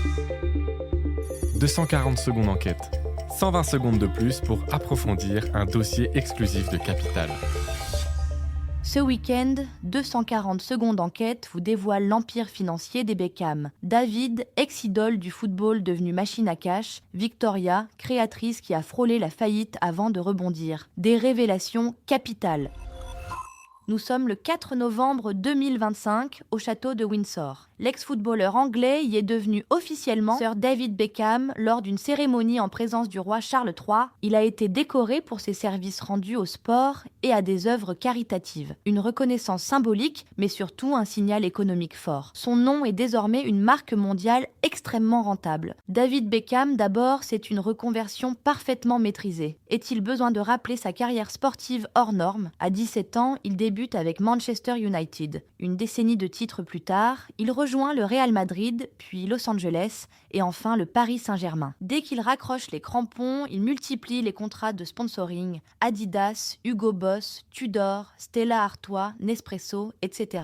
« 240 secondes enquête ». 120 secondes de plus pour approfondir un dossier exclusif de Capital. Ce week-end, 240 secondes enquête vous dévoile l'empire financier des Beckham. David, ex-idole du football devenu machine à cash. Victoria, créatrice qui a frôlé la faillite avant de rebondir. Des révélations capitales. Nous sommes le 4 novembre 2025 au château de Windsor. L'ex-footballeur anglais y est devenu officiellement Sir David Beckham lors d'une cérémonie en présence du roi Charles III. Il a été décoré pour ses services rendus au sport et à des œuvres caritatives. Une reconnaissance symbolique, mais surtout un signal économique fort. Son nom est désormais une marque mondiale extrêmement rentable. David Beckham, d'abord, c'est une reconversion parfaitement maîtrisée. Est-il besoin de rappeler sa carrière sportive hors norme ? À 17 ans, il débute avec Manchester United. Une décennie de titres plus tard, il rejoint le Real Madrid, puis Los Angeles et enfin le Paris Saint-Germain. Dès qu'il raccroche les crampons, il multiplie les contrats de sponsoring. Adidas, Hugo Boss, Tudor, Stella Artois, Nespresso, etc.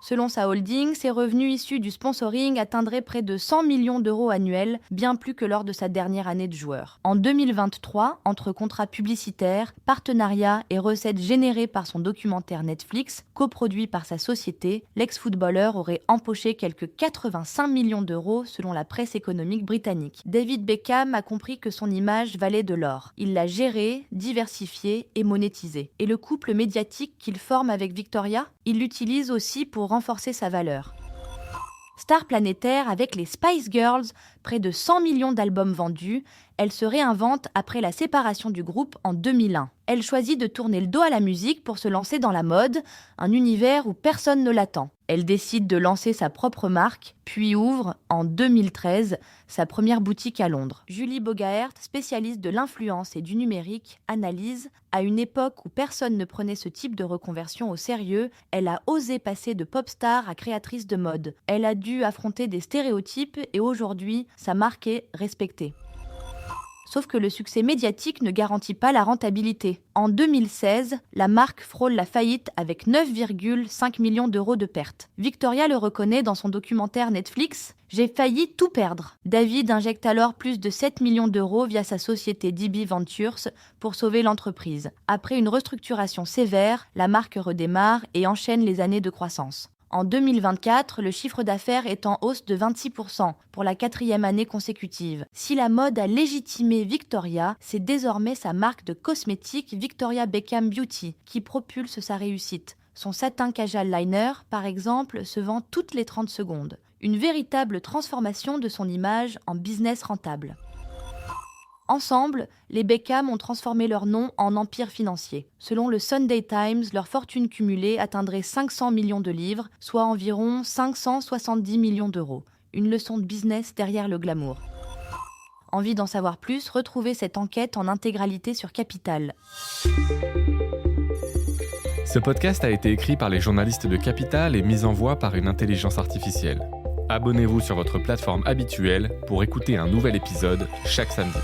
Selon sa holding, ses revenus issus du sponsoring atteindraient près de 100 millions d'euros annuels, bien plus que lors de sa dernière année de joueur. En 2023, entre contrats publicitaires, partenariats et recettes générées par son documentaire Netflix, coproduit par sa société, l'ex-footballeur aurait empoché quelques 85 millions d'euros selon la presse économique britannique. David Beckham a compris que son image valait de l'or. Il l'a gérée, diversifiée et monétisée. Et le couple médiatique qu'il forme avec Victoria, il l'utilise aussi pour renforcer sa valeur. Star planétaire avec les Spice Girls, près de 100 millions d'albums vendus, elle se réinvente après la séparation du groupe en 2001. Elle choisit de tourner le dos à la musique pour se lancer dans la mode, un univers où personne ne l'attend. Elle décide de lancer sa propre marque, puis ouvre, en 2013, sa première boutique à Londres. Julie Bogaert, spécialiste de l'influence et du numérique, analyse « À une époque où personne ne prenait ce type de reconversion au sérieux, elle a osé passer de pop star à créatrice de mode. Elle a dû affronter des stéréotypes et aujourd'hui, sa marque est respectée. » Sauf que le succès médiatique ne garantit pas la rentabilité. En 2016, la marque frôle la faillite avec 9,5 millions d'euros de pertes. Victoria le reconnaît dans son documentaire Netflix « J'ai failli tout perdre ». David injecte alors plus de 7 millions d'euros via sa société DB Ventures pour sauver l'entreprise. Après une restructuration sévère, la marque redémarre et enchaîne les années de croissance. En 2024, le chiffre d'affaires est en hausse de 26% pour la 4e année consécutive. Si la mode a légitimé Victoria, c'est désormais sa marque de cosmétiques Victoria Beckham Beauty qui propulse sa réussite. Son satin casual liner, par exemple, se vend toutes les 30 secondes. Une véritable transformation de son image en business rentable. Ensemble, les Beckham ont transformé leur nom en empire financier. Selon le Sunday Times, leur fortune cumulée atteindrait 500 millions de livres, soit environ 570 millions d'euros. Une leçon de business derrière le glamour. Envie d'en savoir plus? Retrouvez cette enquête en intégralité sur Capital. Ce podcast a été écrit par les journalistes de Capital et mis en voix par une intelligence artificielle. Abonnez-vous sur votre plateforme habituelle pour écouter un nouvel épisode chaque samedi.